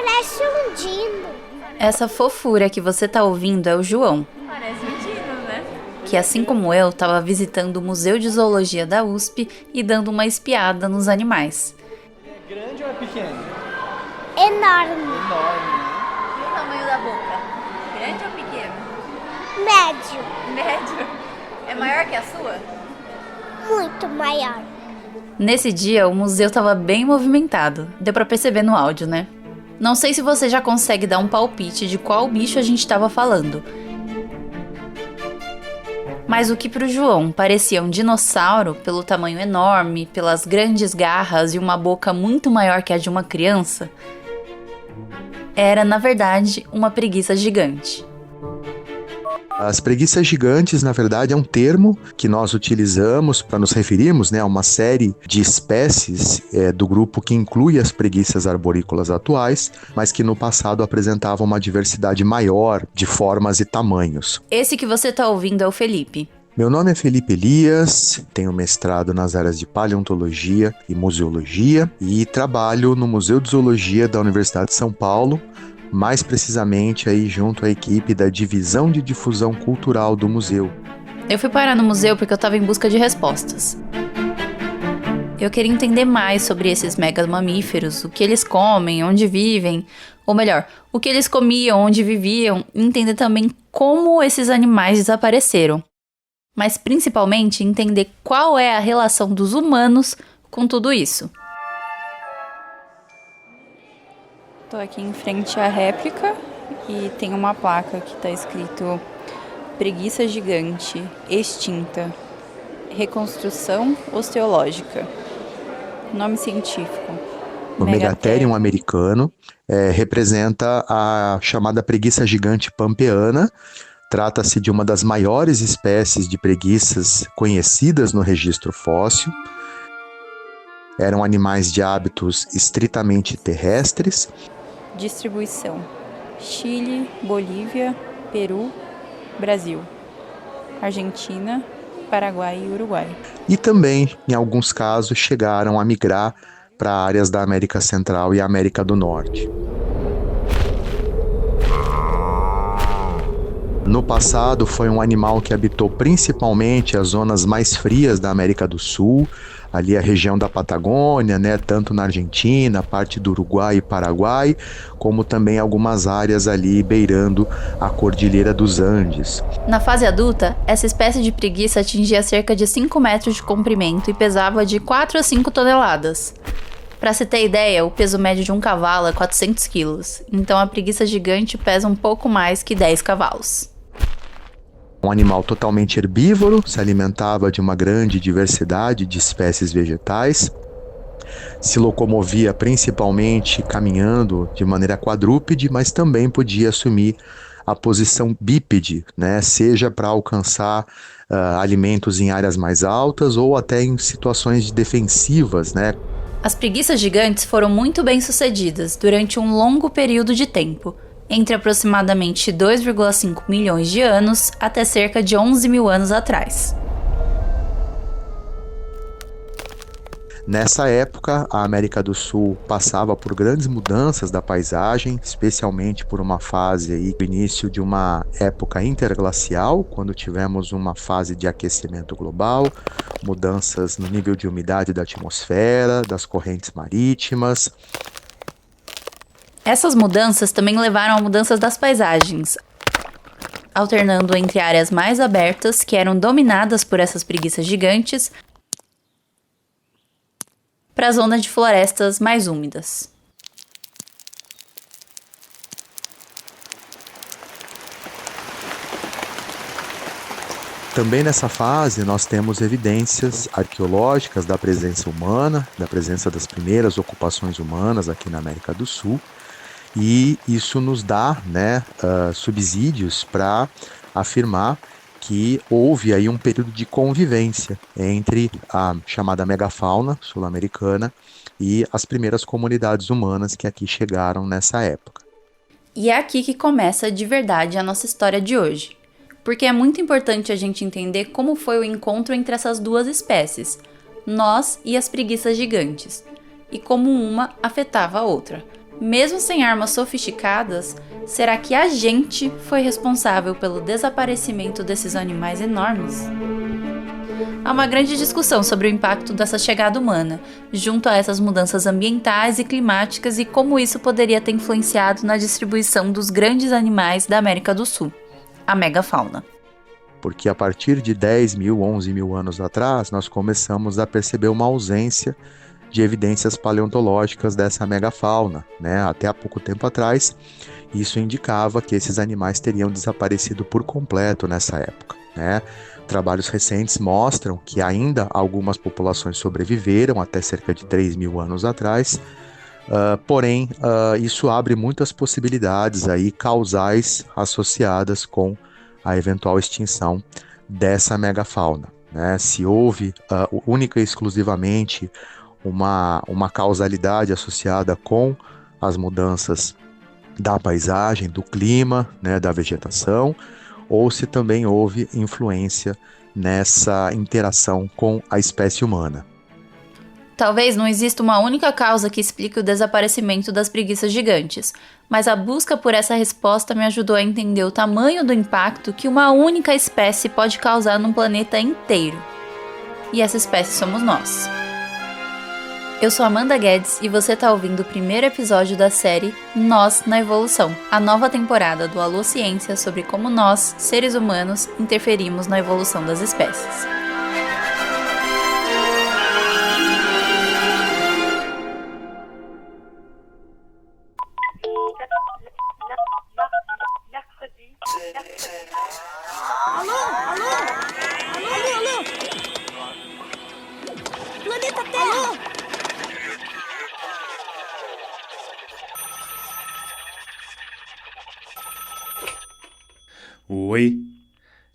Parece um dino. Essa fofura que você tá ouvindo é o João. Parece um dino, né? Que assim como eu, estava visitando o Museu de Zoologia da USP e dando uma espiada nos animais. É grande ou é pequeno? Enorme. Enorme, né? E o tamanho da boca? Grande ou pequeno? Médio. Médio. É maior que a sua? Muito maior. Nesse dia, o museu estava bem movimentado. Deu pra perceber no áudio, né? Não sei se você já consegue dar um palpite de qual bicho a gente estava falando. Mas o que pro João parecia um dinossauro, pelo tamanho enorme, pelas grandes garras e uma boca muito maior que a de uma criança, era, na verdade, uma preguiça gigante. As preguiças gigantes, na verdade, é um termo que nós utilizamos para nos referirmos, né, a uma série de espécies do grupo que inclui as preguiças arborícolas atuais, mas que no passado apresentavam uma diversidade maior de formas e tamanhos. Esse que você está ouvindo é o Felipe. Meu nome é Felipe Elias, tenho mestrado nas áreas de paleontologia e museologia e trabalho no Museu de Zoologia da Universidade de São Paulo, mais precisamente aí junto à equipe da Divisão de Difusão Cultural do museu. Eu fui parar no museu porque eu estava em busca de respostas. Eu queria entender mais sobre esses megamamíferos, o que eles comem, onde vivem, ou melhor, o que eles comiam, onde viviam, e entender também como esses animais desapareceram. Mas principalmente entender qual é a relação dos humanos com tudo isso. Estou aqui em frente à réplica e tem uma placa que está escrito Preguiça gigante, extinta, reconstrução osteológica. Nome científico. O Megatherium americano representa a chamada preguiça gigante pampeana. Trata-se de uma das maiores espécies de preguiças conhecidas no registro fóssil. Eram animais de hábitos estritamente terrestres. Distribuição: Chile, Bolívia, Peru, Brasil, Argentina, Paraguai e Uruguai. E também, em alguns casos, chegaram a migrar para áreas da América Central e América do Norte. No passado, foi um animal que habitou principalmente as zonas mais frias da América do Sul, ali a região da Patagônia, né, tanto na Argentina, parte do Uruguai e Paraguai, como também algumas áreas ali beirando a Cordilheira dos Andes. Na fase adulta, essa espécie de preguiça atingia cerca de 5 metros de comprimento e pesava de 4 a 5 toneladas. Para se ter ideia, o peso médio de um cavalo é 400 quilos, então a preguiça gigante pesa um pouco mais que 10 cavalos. Um animal totalmente herbívoro, se alimentava de uma grande diversidade de espécies vegetais, se locomovia principalmente caminhando de maneira quadrúpede, mas também podia assumir a posição bípede, né? Seja para alcançar alimentos em áreas mais altas ou até em situações defensivas, né? As preguiças gigantes foram muito bem sucedidas durante um longo período de tempo, entre aproximadamente 2,5 milhões de anos até cerca de 11 mil anos atrás. Nessa época, a América do Sul passava por grandes mudanças da paisagem, especialmente por uma fase aí, do início de uma época interglacial, quando tivemos uma fase de aquecimento global, mudanças no nível de umidade da atmosfera, das correntes marítimas. Essas mudanças também levaram a mudanças das paisagens, alternando entre áreas mais abertas, que eram dominadas por essas preguiças gigantes, para a zona de florestas mais úmidas. Também nessa fase nós temos evidências arqueológicas da presença humana, da presença das primeiras ocupações humanas aqui na América do Sul, e isso nos dá, subsídios para afirmar que houve aí um período de convivência entre a chamada megafauna sul-americana e as primeiras comunidades humanas que aqui chegaram nessa época. E é aqui que começa de verdade a nossa história de hoje, porque é muito importante a gente entender como foi o encontro entre essas duas espécies, nós e as preguiças gigantes, e como uma afetava a outra, mesmo sem armas sofisticadas, será que a gente foi responsável pelo desaparecimento desses animais enormes? Há uma grande discussão sobre o impacto dessa chegada humana, junto a essas mudanças ambientais e climáticas e como isso poderia ter influenciado na distribuição dos grandes animais da América do Sul, a megafauna. Porque a partir de 10 mil, 11 mil anos atrás, nós começamos a perceber uma ausência de evidências paleontológicas dessa megafauna, né? Até há pouco tempo atrás, isso indicava que esses animais teriam desaparecido por completo nessa época, né? Trabalhos recentes mostram que ainda algumas populações sobreviveram até cerca de 3 mil anos atrás, porém, isso abre muitas possibilidades aí causais associadas com a eventual extinção dessa megafauna, né? Se houve única e exclusivamente uma causalidade associada com as mudanças da paisagem, do clima, né, da vegetação, ou se também houve influência nessa interação com a espécie humana. Talvez não exista uma única causa que explique o desaparecimento das preguiças gigantes, mas a busca por essa resposta me ajudou a entender o tamanho do impacto que uma única espécie pode causar num planeta inteiro. E essa espécie somos nós. Eu sou Amanda Guedes e você está ouvindo o primeiro episódio da série Nós na Evolução, a nova temporada do Alô Ciência sobre como nós, seres humanos, interferimos na evolução das espécies. Oi,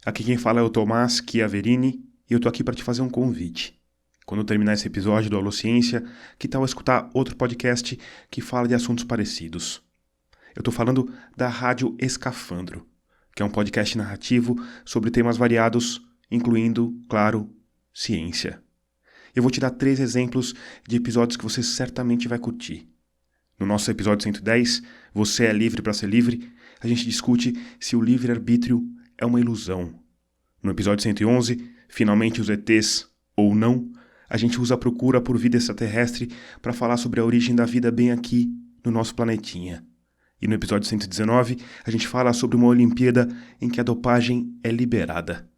aqui quem fala é o Tomás Chiaverini e eu tô aqui para te fazer um convite. Quando terminar esse episódio do Alô Ciência, que tal escutar outro podcast que fala de assuntos parecidos? Eu tô falando da Rádio Escafandro, que é um podcast narrativo sobre temas variados, incluindo, claro, ciência. Eu vou te dar 3 exemplos de episódios que você certamente vai curtir. No nosso episódio 110, Você é livre para ser livre, a gente discute se o livre-arbítrio é uma ilusão. No episódio 111, Finalmente os ETs ou não, a gente usa a procura por vida extraterrestre para falar sobre a origem da vida bem aqui, no nosso planetinha. E no episódio 119, a gente fala sobre uma Olimpíada em que a dopagem é liberada.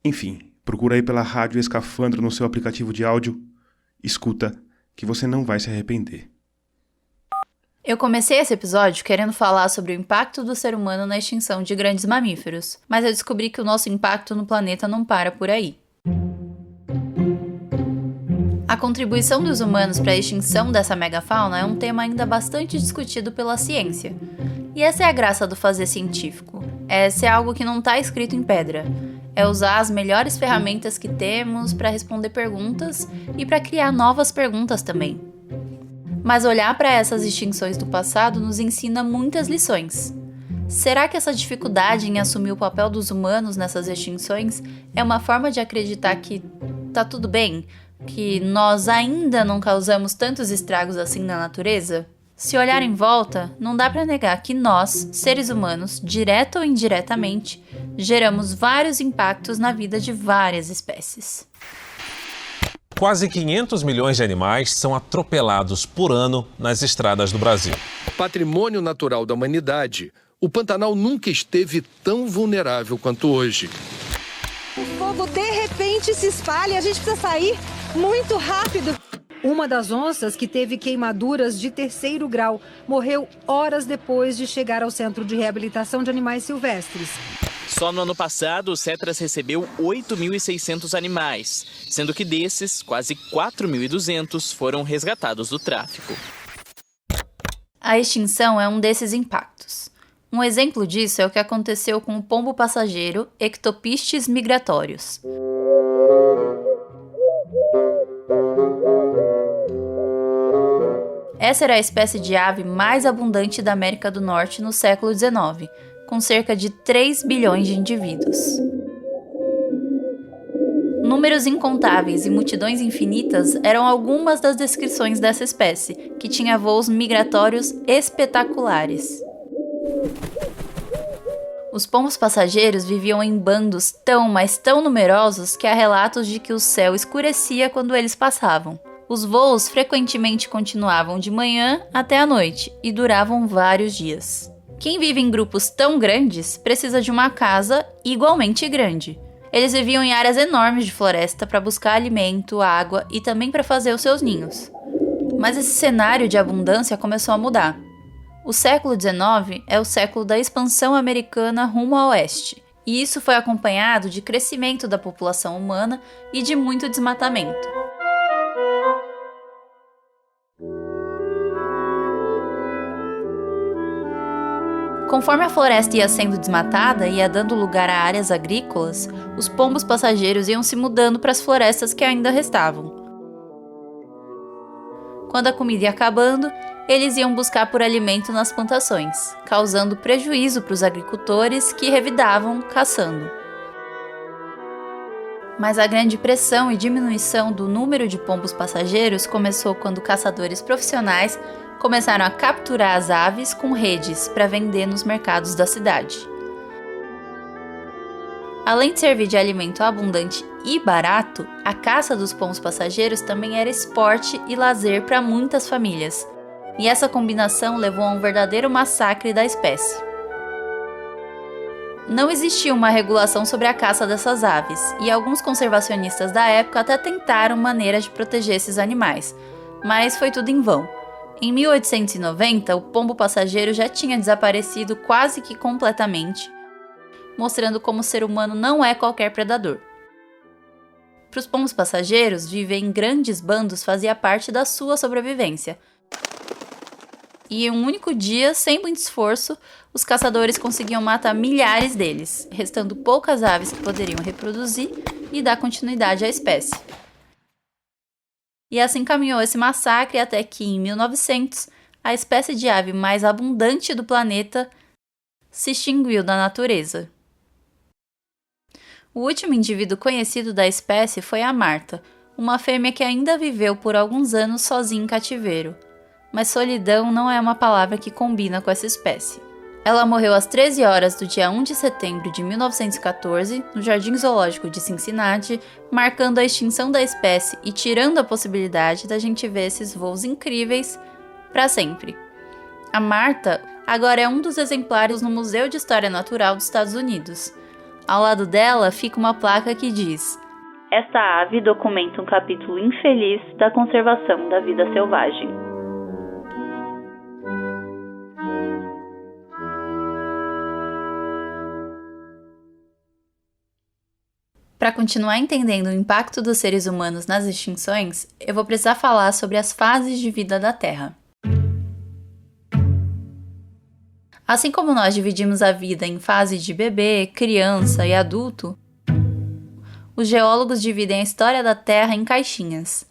Enfim, procura aí pela Rádio Escafandro no seu aplicativo de áudio, escuta, que você não vai se arrepender. Eu comecei esse episódio querendo falar sobre o impacto do ser humano na extinção de grandes mamíferos, mas eu descobri que o nosso impacto no planeta não para por aí. A contribuição dos humanos para a extinção dessa megafauna é um tema ainda bastante discutido pela ciência. E essa é a graça do fazer científico, é ser algo que não está escrito em pedra. É usar as melhores ferramentas que temos para responder perguntas e para criar novas perguntas também. Mas olhar para essas extinções do passado nos ensina muitas lições. Será que essa dificuldade em assumir o papel dos humanos nessas extinções é uma forma de acreditar que tá tudo bem? Que nós ainda não causamos tantos estragos assim na natureza? Se olhar em volta, não dá para negar que nós, seres humanos, direta ou indiretamente, geramos vários impactos na vida de várias espécies. Quase 500 milhões de animais são atropelados por ano nas estradas do Brasil. Patrimônio natural da humanidade, o Pantanal nunca esteve tão vulnerável quanto hoje. O fogo de repente se espalha, a gente precisa sair muito rápido. Uma das onças, que teve queimaduras de 3º grau, morreu horas depois de chegar ao Centro de Reabilitação de Animais Silvestres. Só no ano passado, o CETRAS recebeu 8.600 animais, sendo que desses, quase 4.200 foram resgatados do tráfico. A extinção é um desses impactos. Um exemplo disso é o que aconteceu com o pombo passageiro Ectopistes migratorius. Essa era a espécie de ave mais abundante da América do Norte no século XIX, com cerca de 3 bilhões de indivíduos. No Números incontáveis e multidões infinitas eram algumas das descrições dessa espécie, que tinha voos migratórios espetaculares. Os pombos passageiros viviam em bandos tão, mas tão numerosos que há relatos de que o céu escurecia quando eles passavam. Os voos frequentemente continuavam de manhã até a noite e duravam vários dias. Quem vive em grupos tão grandes precisa de uma casa igualmente grande. Eles viviam em áreas enormes de floresta para buscar alimento, água e também para fazer os seus ninhos. Mas esse cenário de abundância começou a mudar. O século XIX é o século da expansão americana rumo ao oeste, e isso foi acompanhado de crescimento da população humana e de muito desmatamento. Conforme a floresta ia sendo desmatada e ia dando lugar a áreas agrícolas, os pombos passageiros iam se mudando para as florestas que ainda restavam. Quando a comida ia acabando, eles iam buscar por alimento nas plantações, causando prejuízo para os agricultores que revidavam caçando. Mas a grande pressão e diminuição do número de pombos passageiros começou quando caçadores profissionais começaram a capturar as aves com redes para vender nos mercados da cidade. Além de servir de alimento abundante e barato, a caça dos pombos passageiros também era esporte e lazer para muitas famílias, e essa combinação levou a um verdadeiro massacre da espécie. Não existia uma regulação sobre a caça dessas aves, e alguns conservacionistas da época até tentaram maneiras de proteger esses animais, mas foi tudo em vão. Em 1890, o pombo passageiro já tinha desaparecido quase que completamente, mostrando como o ser humano não é qualquer predador. Para os pombos passageiros, viver em grandes bandos fazia parte da sua sobrevivência. E em um único dia, sem muito esforço, os caçadores conseguiam matar milhares deles, restando poucas aves que poderiam reproduzir e dar continuidade à espécie. E assim caminhou esse massacre até que, em 1900, a espécie de ave mais abundante do planeta se extinguiu da natureza. O último indivíduo conhecido da espécie foi a Marta, uma fêmea que ainda viveu por alguns anos sozinha em cativeiro. Mas solidão não é uma palavra que combina com essa espécie. Ela morreu às 13 horas do dia 1 de setembro de 1914, no Jardim Zoológico de Cincinnati, marcando a extinção da espécie e tirando a possibilidade da gente ver esses voos incríveis para sempre. A Marta agora é um dos exemplares no Museu de História Natural dos Estados Unidos. Ao lado dela fica uma placa que diz: "Esta ave documenta um capítulo infeliz da conservação da vida selvagem." Para continuar entendendo o impacto dos seres humanos nas extinções, eu vou precisar falar sobre as fases de vida da Terra. Assim como nós dividimos a vida em fase de bebê, criança e adulto, os geólogos dividem a história da Terra em caixinhas.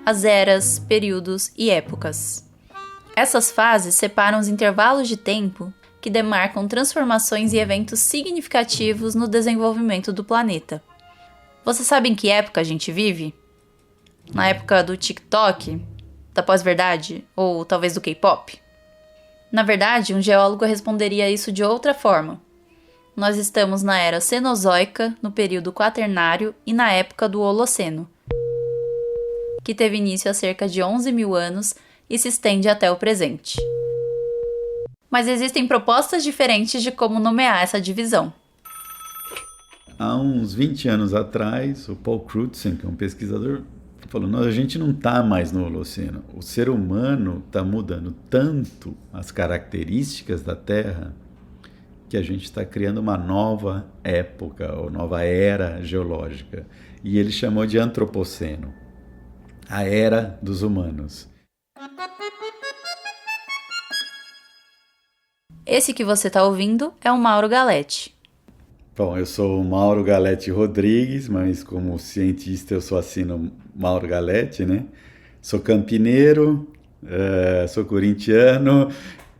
As eras, períodos e épocas. Essas fases separam os intervalos de tempo que demarcam transformações e eventos significativos no desenvolvimento do planeta. Você sabe em que época a gente vive? Na época do TikTok? Da pós-verdade? Ou talvez do K-pop? Na verdade, um geólogo responderia isso de outra forma. Nós estamos na era Cenozoica, no período Quaternário e na época do Holoceno, que teve início há cerca de 11 mil anos e se estende até o presente. Mas existem propostas diferentes de como nomear essa divisão. Há uns 20 anos atrás, o Paul Crutzen, que é um pesquisador, falou: "Não, a gente não está mais no Holoceno. O ser humano está mudando tanto as características da Terra que a gente está criando uma nova época, ou nova era geológica." E ele chamou de Antropoceno, a era dos humanos. Esse que você está ouvindo é o Mauro Galletti. Bom, eu sou o Mauro Galletti Rodrigues, mas como cientista eu só assino Mauro Galletti, né? Sou campineiro, sou corintiano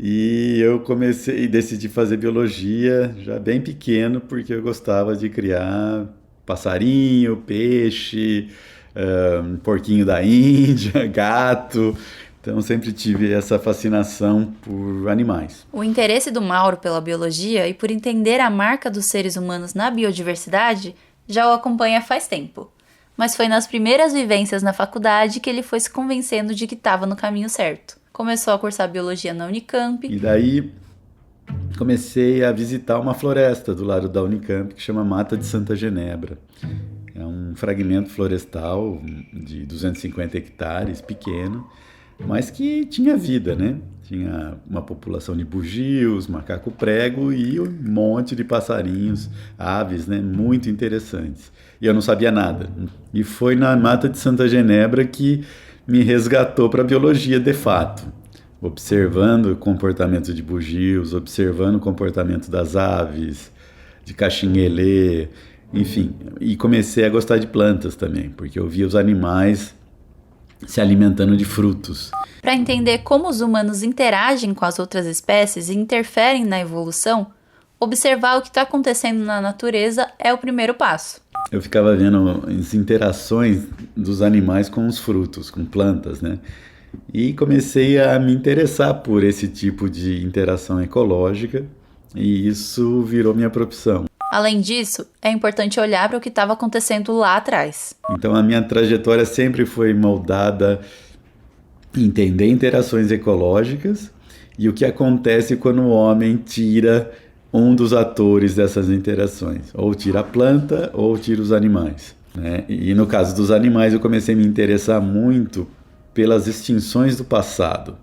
E eu comecei e decidi fazer biologia já bem pequeno, porque eu gostava de criar passarinho, peixe, porquinho da Índia, gato. Então sempre tive essa fascinação por animais. O interesse do Mauro pela biologia e por entender a marca dos seres humanos na biodiversidade já o acompanha faz tempo. Mas foi nas primeiras vivências na faculdade que ele foi se convencendo de que estava no caminho certo. Começou a cursar biologia na Unicamp. E daí comecei a visitar uma floresta do lado da Unicamp que chama Mata de Santa Genebra. É um fragmento florestal de 250 hectares, pequeno, mas que tinha vida, né? Tinha uma população de bugios, macaco-prego e um monte de passarinhos, aves, né? Muito interessantes. E eu não sabia nada. E foi na Mata de Santa Genebra que me resgatou para a biologia de fato. Observando o comportamento de bugios, observando o comportamento das aves, de caxinguelê, enfim. E comecei a gostar de plantas também, porque eu via os animais se alimentando de frutos. Para entender como os humanos interagem com as outras espécies e interferem na evolução, observar o que está acontecendo na natureza é o primeiro passo. Eu ficava vendo as interações dos animais com os frutos, com plantas, né? E comecei a me interessar por esse tipo de interação ecológica e isso virou minha profissão. Além disso, é importante olhar para o que estava acontecendo lá atrás. Então a minha trajetória sempre foi moldada em entender interações ecológicas e o que acontece quando o homem tira um dos atores dessas interações. Ou tira a planta ou tira os animais, né? E no caso dos animais eu comecei a me interessar muito pelas extinções do passado.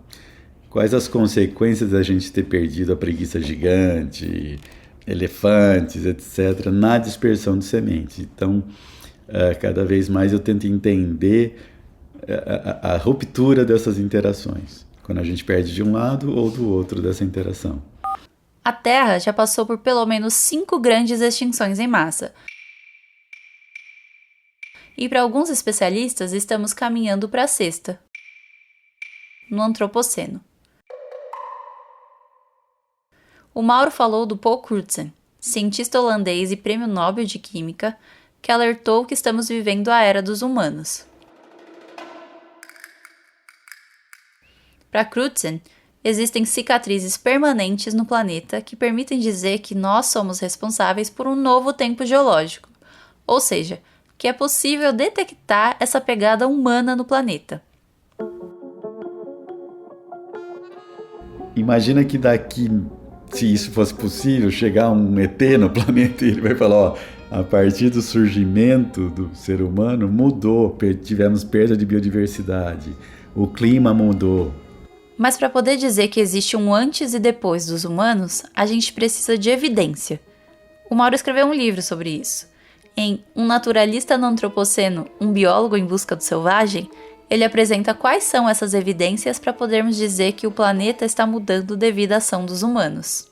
Quais as consequências da gente ter perdido a preguiça gigante, elefantes, etc., na dispersão de sementes. Então, cada vez mais eu tento entender a ruptura dessas interações, quando a gente perde de um lado ou do outro dessa interação. A Terra já passou por pelo menos 5 grandes extinções em massa. E para alguns especialistas, estamos caminhando para a 6ª, no Antropoceno. O Mauro falou do Paul Crutzen, cientista holandês e prêmio Nobel de Química, que alertou que estamos vivendo a era dos humanos. Para Crutzen, existem cicatrizes permanentes no planeta que permitem dizer que nós somos responsáveis por um novo tempo geológico, ou seja, que é possível detectar essa pegada humana no planeta. Imagina que daqui, se isso fosse possível, chegar um ET no planeta e ele vai falar, ó, a partir do surgimento do ser humano mudou, tivemos perda de biodiversidade, o clima mudou. Mas para poder dizer que existe um antes e depois dos humanos, a gente precisa de evidência. O Mauro escreveu um livro sobre isso. Em Um Naturalista no Antropoceno, um biólogo em busca do selvagem, ele apresenta quais são essas evidências para podermos dizer que o planeta está mudando devido à ação dos humanos.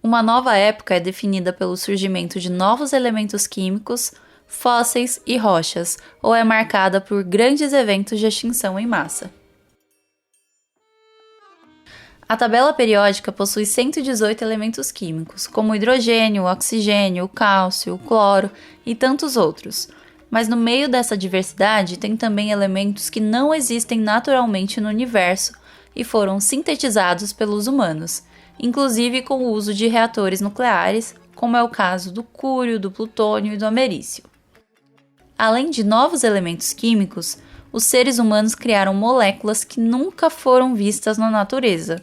Uma nova época é definida pelo surgimento de novos elementos químicos, fósseis e rochas, ou é marcada por grandes eventos de extinção em massa. A tabela periódica possui 118 elementos químicos, como o hidrogênio, o oxigênio, o cálcio, o cloro e tantos outros. Mas no meio dessa diversidade tem também elementos que não existem naturalmente no universo e foram sintetizados pelos humanos, inclusive com o uso de reatores nucleares, como é o caso do cúrio, do plutônio e do americio. Além de novos elementos químicos, os seres humanos criaram moléculas que nunca foram vistas na natureza,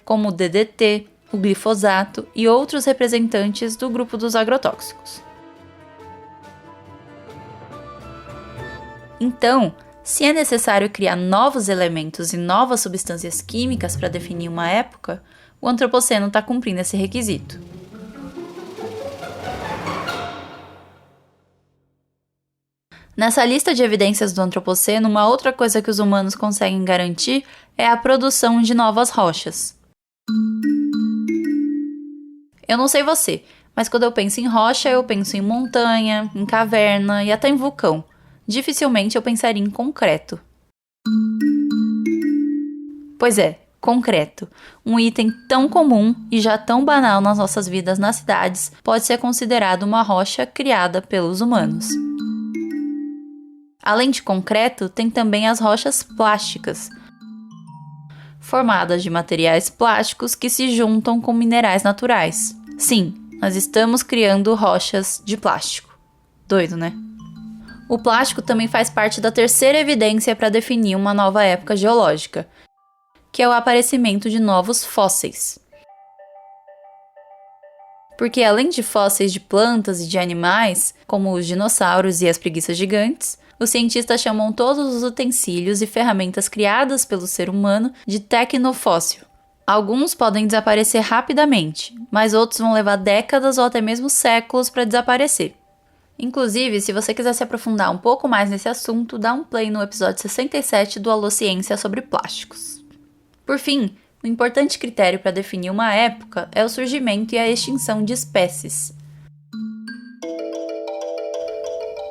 como o DDT, o glifosato e outros representantes do grupo dos agrotóxicos. Então, se é necessário criar novos elementos e novas substâncias químicas para definir uma época, o Antropoceno está cumprindo esse requisito. Nessa lista de evidências do Antropoceno, uma outra coisa que os humanos conseguem garantir é a produção de novas rochas. Eu não sei você, mas quando eu penso em rocha, eu penso em montanha, em caverna e até em vulcão. Dificilmente eu pensaria em concreto. Pois é, Concreto, um item tão comum e já tão banal nas nossas vidas nas cidades, pode ser considerado uma rocha criada pelos humanos. Além de concreto, tem também as rochas plásticas, formadas de materiais plásticos que se juntam com minerais naturais. Sim, nós estamos criando rochas de plástico. Doido, né? O plástico também faz parte da terceira evidência para definir uma nova época geológica, que é o aparecimento de novos fósseis. Porque além de fósseis de plantas e de animais, como os dinossauros e as preguiças gigantes, os cientistas chamam todos os utensílios e ferramentas criadas pelo ser humano de tecnofóssil. Alguns podem desaparecer rapidamente, mas outros vão levar décadas ou até mesmo séculos para desaparecer. Inclusive, se você quiser se aprofundar um pouco mais nesse assunto, dá um play no episódio 67 do Alô Ciência sobre plásticos. Por fim, o importante critério para definir uma época é o surgimento e a extinção de espécies.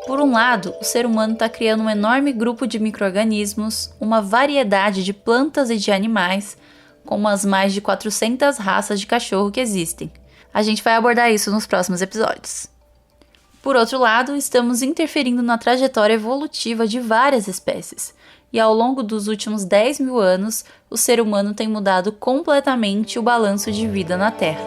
Por um lado, o ser humano está criando um enorme grupo de micro-organismos, uma variedade de plantas e de animais, como as mais de 400 raças de cachorro que existem. A gente vai abordar isso nos próximos episódios. Por outro lado, estamos interferindo na trajetória evolutiva de várias espécies, e ao longo dos últimos 10 mil anos, o ser humano tem mudado completamente o balanço de vida na Terra.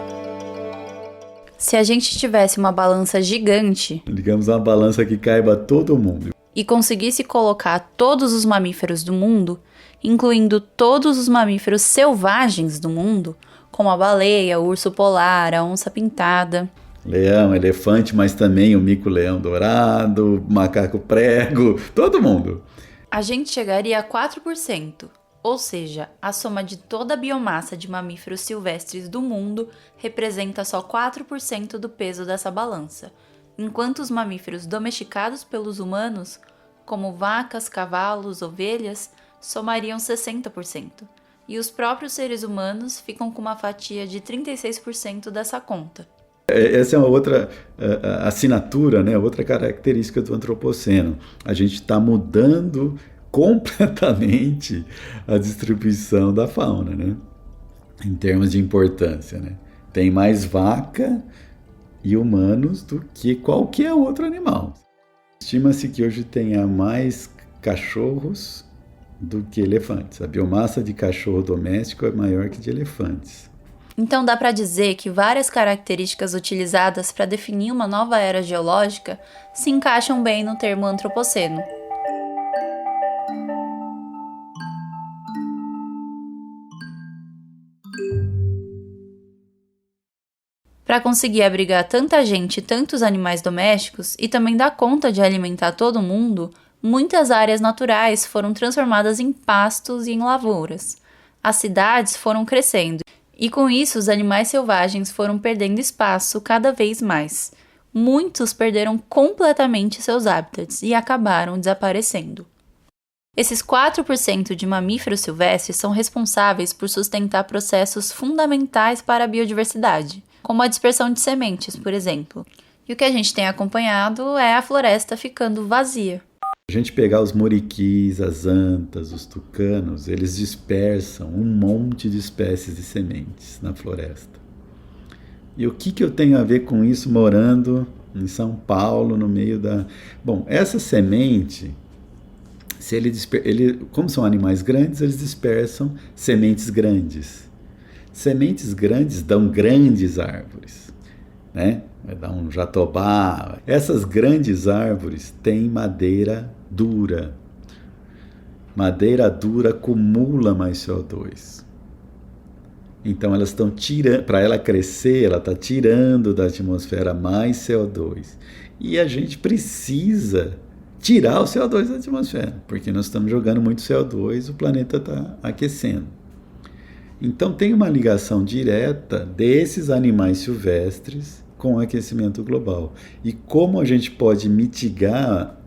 Se a gente tivesse uma balança gigante, digamos uma balança que caiba todo mundo, e conseguisse colocar todos os mamíferos do mundo, incluindo todos os mamíferos selvagens do mundo, como a baleia, o urso polar, a onça-pintada, leão, elefante, mas também o mico-leão dourado, macaco prego, todo mundo, a gente chegaria a 4%, ou seja, a soma de toda a biomassa de mamíferos silvestres do mundo representa só 4% do peso dessa balança, enquanto os mamíferos domesticados pelos humanos, como vacas, cavalos, ovelhas, somariam 60%, e os próprios seres humanos ficam com uma fatia de 36% dessa conta. Essa é uma outra assinatura, né? Outra característica do antropoceno. A gente está mudando completamente a distribuição da fauna, né? Em termos de importância, né? Tem mais vaca e humanos do que qualquer outro animal. Estima-se que hoje tenha mais cachorros do que elefantes. A biomassa de cachorro doméstico é maior que de elefantes. Então dá para dizer que várias características utilizadas para definir uma nova era geológica se encaixam bem no termo antropoceno. Para conseguir abrigar tanta gente e tantos animais domésticos e também dar conta de alimentar todo mundo, muitas áreas naturais foram transformadas em pastos e em lavouras. As cidades foram crescendo. E com isso, os animais selvagens foram perdendo espaço cada vez mais. Muitos perderam completamente seus hábitats e acabaram desaparecendo. Esses 4% de mamíferos silvestres são responsáveis por sustentar processos fundamentais para a biodiversidade, como a dispersão de sementes, por exemplo. E o que a gente tem acompanhado é a floresta ficando vazia. A gente pegar os muriquis, as antas, os tucanos, eles dispersam um monte de espécies de sementes na floresta. E o que eu tenho a ver com isso morando em São Paulo, no meio da... Bom, essa semente, como são animais grandes, eles dispersam sementes grandes. Sementes grandes dão grandes árvores, né? Vai dar um jatobá. Essas grandes árvores têm madeira dura. Madeira dura acumula mais CO2. Então elas estão tirando, para ela crescer, ela está tirando da atmosfera mais CO2. E a gente precisa tirar o CO2 da atmosfera, porque nós estamos jogando muito CO2, o planeta está aquecendo. Então tem uma ligação direta desses animais silvestres com o aquecimento global. E como a gente pode mitigar,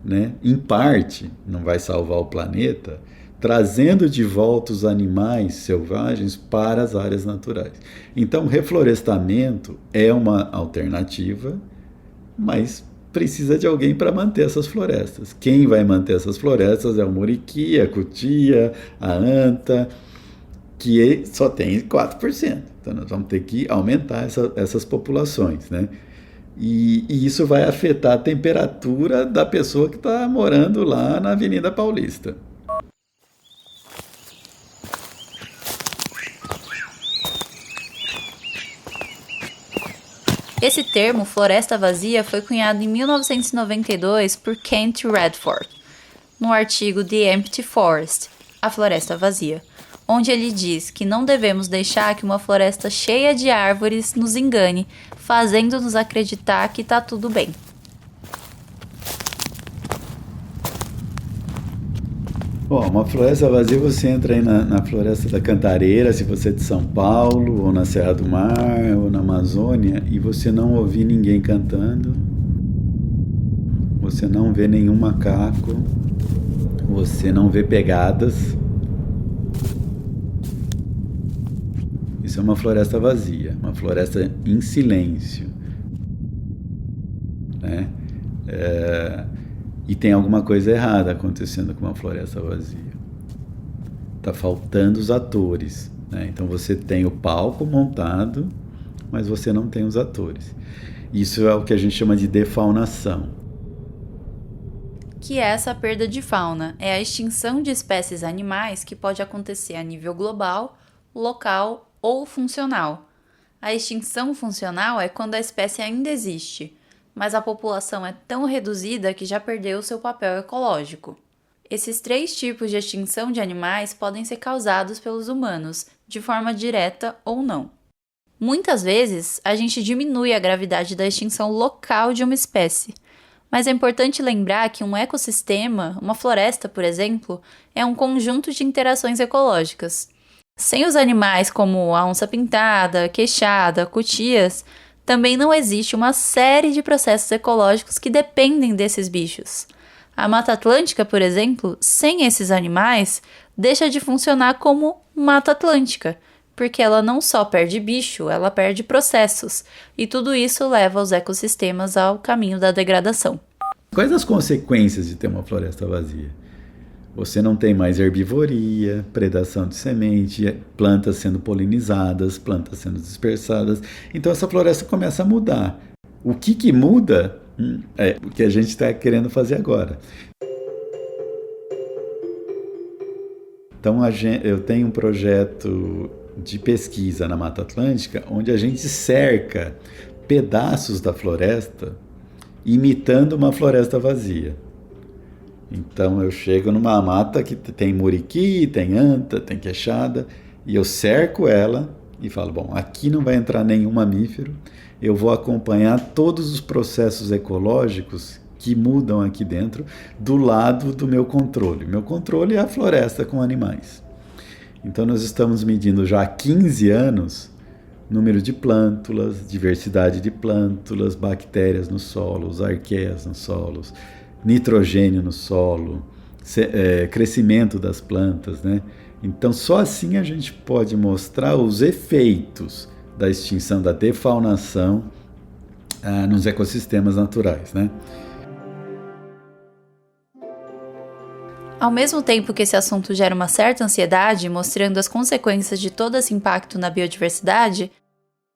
né, em parte, não vai salvar o planeta, trazendo de volta os animais selvagens para as áreas naturais. Então, o reflorestamento é uma alternativa, mas precisa de alguém para manter essas florestas. Quem vai manter essas florestas é o muriqui, a cutia, a anta. E o que eu tenho a ver com isso morando em São Paulo, no meio da... Bom, essa semente, se que só tem 4%. Então nós vamos ter que aumentar essas populações, né? E isso vai afetar a temperatura da pessoa que está morando lá na Avenida Paulista. Esse termo, floresta vazia, foi cunhado em 1992 por Kent Redford, no artigo The Empty Forest, a floresta vazia, onde ele diz que não devemos deixar que uma floresta cheia de árvores nos engane, fazendo-nos acreditar que está tudo bem. Bom, uma floresta vazia, você entra aí na Floresta da Cantareira, se você é de São Paulo, ou na Serra do Mar, ou na Amazônia, e você não ouvir ninguém cantando, você não vê nenhum macaco, você não vê pegadas. Isso é uma floresta vazia, uma floresta em silêncio, né? E tem alguma coisa errada acontecendo com uma floresta vazia. Está faltando os atores, né? Então você tem o palco montado, mas você não tem os atores. Isso é o que a gente chama de defaunação. Que é essa perda de fauna? É a extinção de espécies animais que pode acontecer a nível global, local ou funcional. A extinção funcional é quando a espécie ainda existe, mas a população é tão reduzida que já perdeu seu papel ecológico. Esses 3 tipos de extinção de animais podem ser causados pelos humanos, de forma direta ou não. Muitas vezes, a gente diminui a gravidade da extinção local de uma espécie, mas é importante lembrar que um ecossistema, uma floresta, por exemplo, é um conjunto de interações ecológicas. Sem os animais como a onça-pintada, queixada, cutias, também não existe uma série de processos ecológicos que dependem desses bichos. A Mata Atlântica, por exemplo, sem esses animais, deixa de funcionar como Mata Atlântica, porque ela não só perde bicho, ela perde processos, e tudo isso leva os ecossistemas ao caminho da degradação. Quais as consequências de ter uma floresta vazia? Você não tem mais herbivoria, predação de semente, plantas sendo polinizadas, plantas sendo dispersadas. Então essa floresta começa a mudar. O que muda é o que a gente está querendo fazer agora. Então eu tenho um projeto de pesquisa na Mata Atlântica, onde a gente cerca pedaços da floresta imitando uma floresta vazia. Então eu chego numa mata que tem muriqui, tem anta, tem queixada, e eu cerco ela e falo, bom, aqui não vai entrar nenhum mamífero, eu vou acompanhar todos os processos ecológicos que mudam aqui dentro do lado do meu controle. Meu controle é a floresta com animais. Então nós estamos medindo já há 15 anos número de plântulas, diversidade de plântulas, bactérias nos solos, arqueias nos solos, nitrogênio no solo, crescimento das plantas, né? Então só assim a gente pode mostrar os efeitos da extinção, da defaunação nos ecossistemas naturais, né? Ao mesmo tempo que esse assunto gera uma certa ansiedade, mostrando as consequências de todo esse impacto na biodiversidade,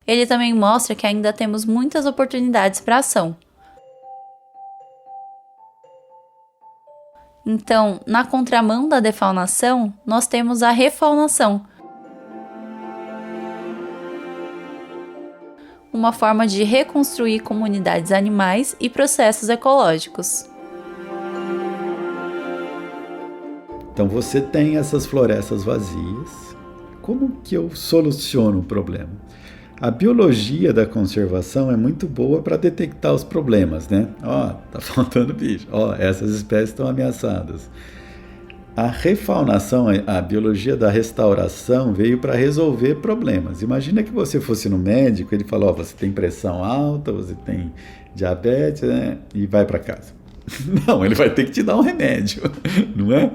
ele também mostra que ainda temos muitas oportunidades para ação. Então, na contramão da defaunação, nós temos a refaunação. Uma forma de reconstruir comunidades animais e processos ecológicos. Então você tem essas florestas vazias. Como que eu soluciono o problema? A biologia da conservação é muito boa para detectar os problemas, né? Tá faltando bicho. Essas espécies estão ameaçadas. A refaunação, a biologia da restauração veio para resolver problemas. Imagina que você fosse no médico, ele falou, você tem pressão alta, você tem diabetes, né? E vai para casa. Não, ele vai ter que te dar um remédio, não é?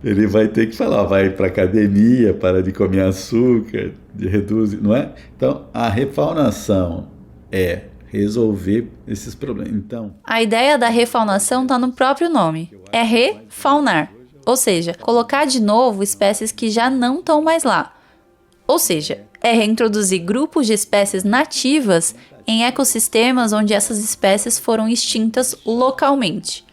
Ele vai ter que falar, vai para academia, para de comer açúcar, reduz, não é? Então, a refaunação é resolver esses problemas. Então, a ideia da refaunação está no próprio nome, é refaunar, ou seja, colocar de novo espécies que já não estão mais lá. Ou seja, é reintroduzir grupos de espécies nativas em ecossistemas onde essas espécies foram extintas localmente.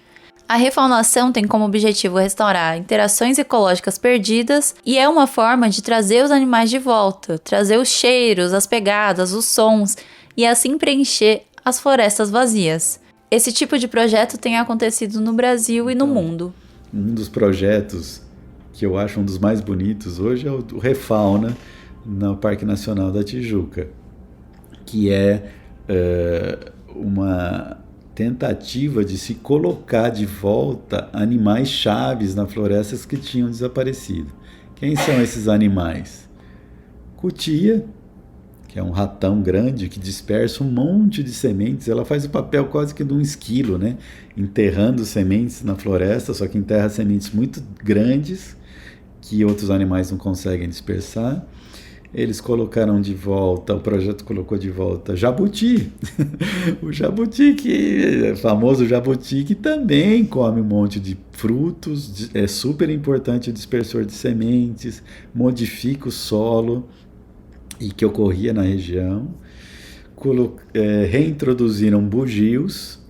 A refaunação tem como objetivo restaurar interações ecológicas perdidas e é uma forma de trazer os animais de volta, trazer os cheiros, as pegadas, os sons e assim preencher as florestas vazias. Esse tipo de projeto tem acontecido no Brasil e no mundo. Um dos projetos que eu acho um dos mais bonitos hoje é o Refauna no Parque Nacional da Tijuca, que é uma tentativa de se colocar de volta animais chaves nas florestas que tinham desaparecido. Quem são esses animais? Cutia, que é um ratão grande que dispersa um monte de sementes. Ela faz o papel quase que de um esquilo, né? Enterrando sementes na floresta, só que enterra sementes muito grandes que outros animais não conseguem dispersar. Eles colocaram de volta, o projeto colocou de volta jabuti. O jabuti, que é famoso jabuti, que também come um monte de frutos, é super importante o dispersor de sementes, modifica o solo, e que ocorria na região. Reintroduziram bugios,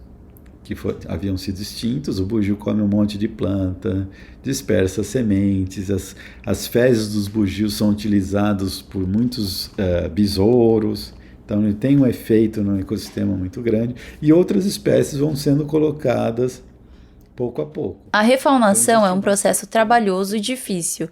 que haviam sido extintos. O bugio come um monte de planta, dispersa sementes, as fezes dos bugios são utilizados por muitos besouros, então ele tem um efeito no ecossistema muito grande, e outras espécies vão sendo colocadas pouco a pouco. A refaunação é um processo trabalhoso e difícil,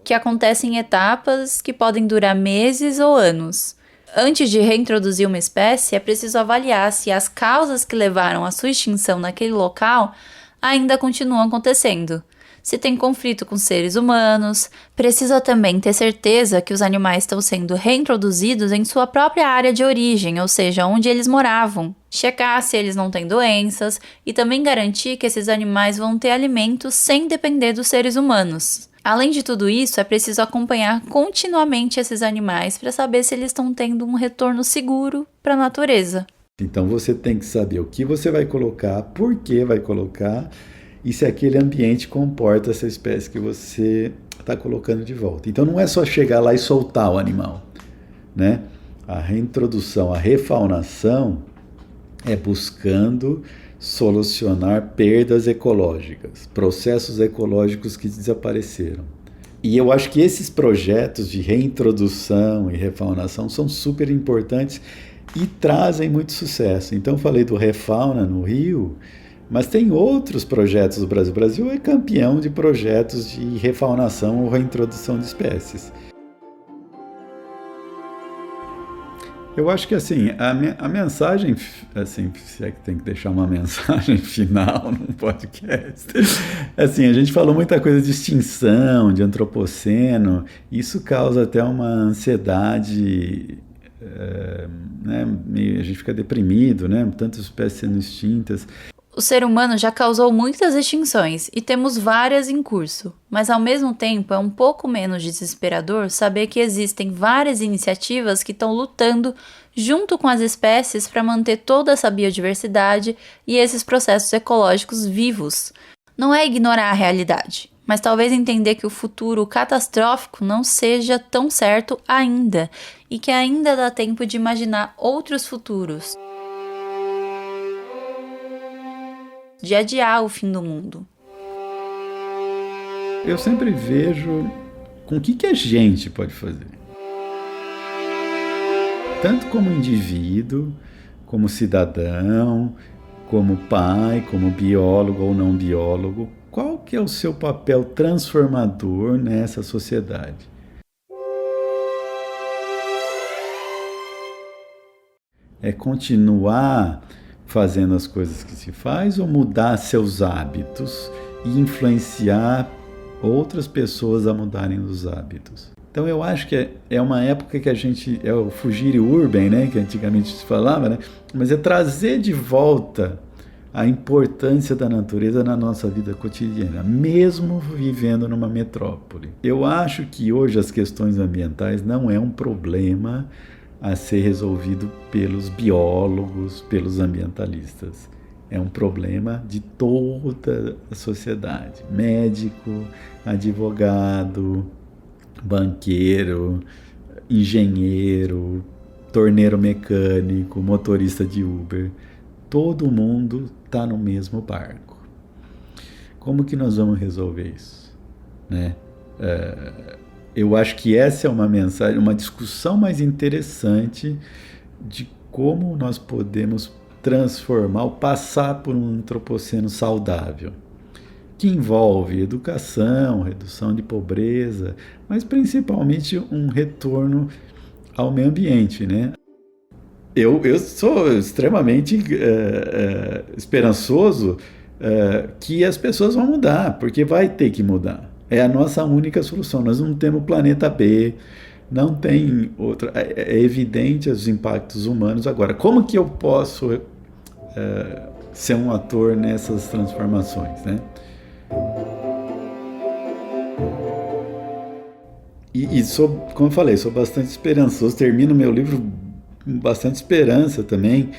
que acontece em etapas que podem durar meses ou anos. Antes de reintroduzir uma espécie, é preciso avaliar se as causas que levaram à sua extinção naquele local ainda continuam acontecendo. Se tem conflito com seres humanos, precisa também ter certeza que os animais estão sendo reintroduzidos em sua própria área de origem, ou seja, onde eles moravam. Checar se eles não têm doenças e também garantir que esses animais vão ter alimento sem depender dos seres humanos. Além de tudo isso, é preciso acompanhar continuamente esses animais para saber se eles estão tendo um retorno seguro para a natureza. Então você tem que saber o que você vai colocar, por que vai colocar e se aquele ambiente comporta essa espécie que você está colocando de volta. Então não é só chegar lá e soltar o animal, né? A reintrodução, a refaunação é buscando solucionar perdas ecológicas, processos ecológicos que desapareceram. E eu acho que esses projetos de reintrodução e refaunação são super importantes e trazem muito sucesso. Então eu falei do Refauna no Rio, mas tem outros projetos do Brasil. O Brasil é campeão de projetos de refaunação ou reintrodução de espécies. Eu acho que assim, a mensagem, assim, se é que tem que deixar uma mensagem final num podcast, assim, a gente falou muita coisa de extinção, de antropoceno, isso causa até uma ansiedade, né, a gente fica deprimido, né, tantas espécies sendo extintas. O ser humano já causou muitas extinções e temos várias em curso, mas ao mesmo tempo é um pouco menos desesperador saber que existem várias iniciativas que estão lutando junto com as espécies para manter toda essa biodiversidade e esses processos ecológicos vivos. Não é ignorar a realidade, mas talvez entender que o futuro catastrófico não seja tão certo ainda e que ainda dá tempo de imaginar outros futuros, de adiar o fim do mundo. Eu sempre vejo com o que a gente pode fazer. Tanto como indivíduo, como cidadão, como pai, como biólogo ou não biólogo, qual que é o seu papel transformador nessa sociedade? É continuar fazendo as coisas que se faz ou mudar seus hábitos e influenciar outras pessoas a mudarem os hábitos? Então eu acho que é uma época que a gente, é o fugire urban, né, que antigamente se falava, né, mas é trazer de volta a importância da natureza na nossa vida cotidiana, mesmo vivendo numa metrópole. Eu acho que hoje as questões ambientais não é um problema a ser resolvido pelos biólogos, pelos ambientalistas. É um problema de toda a sociedade. Médico, advogado, banqueiro, engenheiro, torneiro mecânico, motorista de Uber. Todo mundo está no mesmo barco. Como que nós vamos resolver isso? Né? Eu acho que essa é uma mensagem, uma discussão mais interessante de como nós podemos transformar ou passar por um antropoceno saudável, que envolve educação, redução de pobreza, mas principalmente um retorno ao meio ambiente, né? Eu sou extremamente esperançoso que as pessoas vão mudar, porque vai ter que mudar. É a nossa única solução. Nós não temos planeta B, não tem outra. É evidente os impactos humanos. Agora, como que eu posso ser um ator nessas transformações, né? E sou, como eu falei, sou bastante esperançoso. Termino meu livro com bastante esperança também,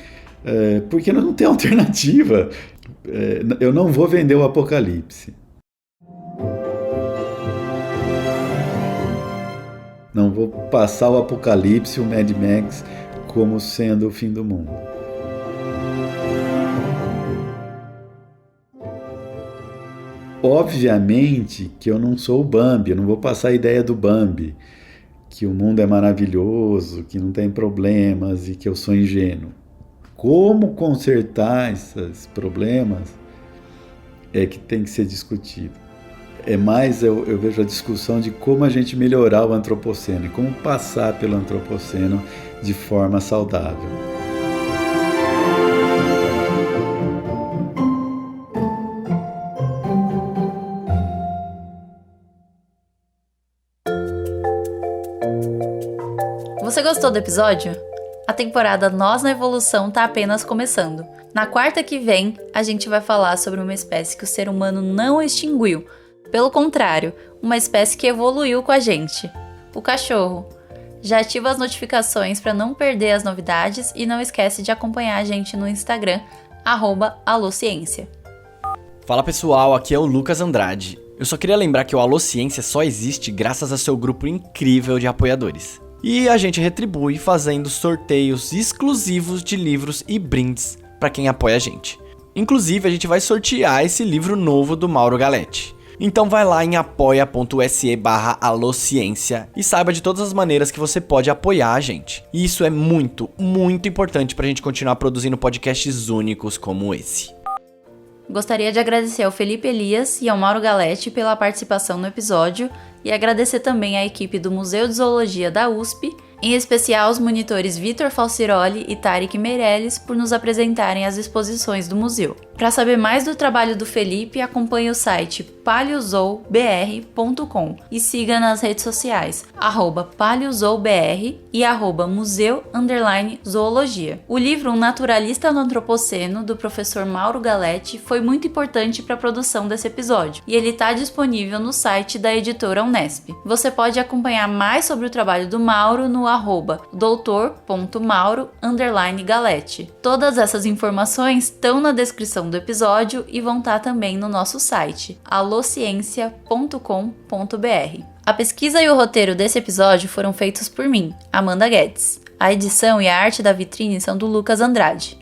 porque não tem alternativa. Eu não vou vender o apocalipse. Não vou passar o apocalipse, o Mad Max, como sendo o fim do mundo. Obviamente que eu não sou o Bambi, eu não vou passar a ideia do Bambi, que o mundo é maravilhoso, que não tem problemas e que eu sou ingênuo. Como consertar esses problemas é que tem que ser discutido. É mais, eu vejo a discussão de como a gente melhorar o antropoceno e como passar pelo antropoceno de forma saudável. Você gostou do episódio? A temporada Nós na Evolução tá apenas começando. Na quarta que vem, a gente vai falar sobre uma espécie que o ser humano não extinguiu. Pelo contrário, uma espécie que evoluiu com a gente. O cachorro. Já ativa as notificações para não perder as novidades e não esquece de acompanhar a gente no Instagram, @alociência. Fala pessoal, aqui é o Lucas Andrade. Eu só queria lembrar que o Alô Ciência só existe graças ao seu grupo incrível de apoiadores. E a gente retribui fazendo sorteios exclusivos de livros e brindes para quem apoia a gente. Inclusive, a gente vai sortear esse livro novo do Mauro Galetti. Então vai lá em apoia.se/alociência e saiba de todas as maneiras que você pode apoiar a gente. E isso é muito, muito importante pra gente continuar produzindo podcasts únicos como esse. Gostaria de agradecer ao Felipe Elias e ao Mauro Galetti pela participação no episódio e agradecer também à equipe do Museu de Zoologia da USP, em especial os monitores Vitor Falciroli e Tarek Meirelles por nos apresentarem as exposições do museu. Para saber mais do trabalho do Felipe, acompanhe o site paleozoobr.com e siga nas redes sociais @paleozoobr e @museu_zoologia. O livro Um Naturalista no Antropoceno, do professor Mauro Galetti, foi muito importante para a produção desse episódio e ele está disponível no site da editora Unesp. Você pode acompanhar mais sobre o trabalho do Mauro no @doutor.mauro_Galetti. Todas essas informações estão na descrição do episódio e vão estar também no nosso site, alociencia.com.br. A pesquisa e o roteiro desse episódio foram feitos por mim, Amanda Guedes. A edição e a arte da vitrine são do Lucas Andrade.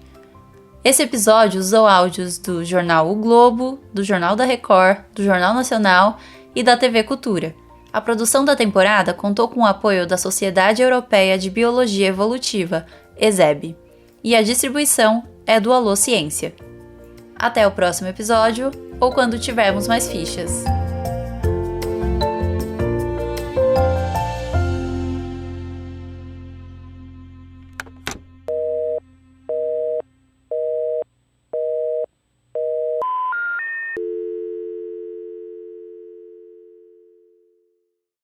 Esse episódio usou áudios do jornal O Globo, do Jornal da Record, do Jornal Nacional e da TV Cultura. A produção da temporada contou com o apoio da Sociedade Europeia de Biologia Evolutiva, ESEB, e a distribuição é do Alô Ciência. Até o próximo episódio, ou quando tivermos mais fichas.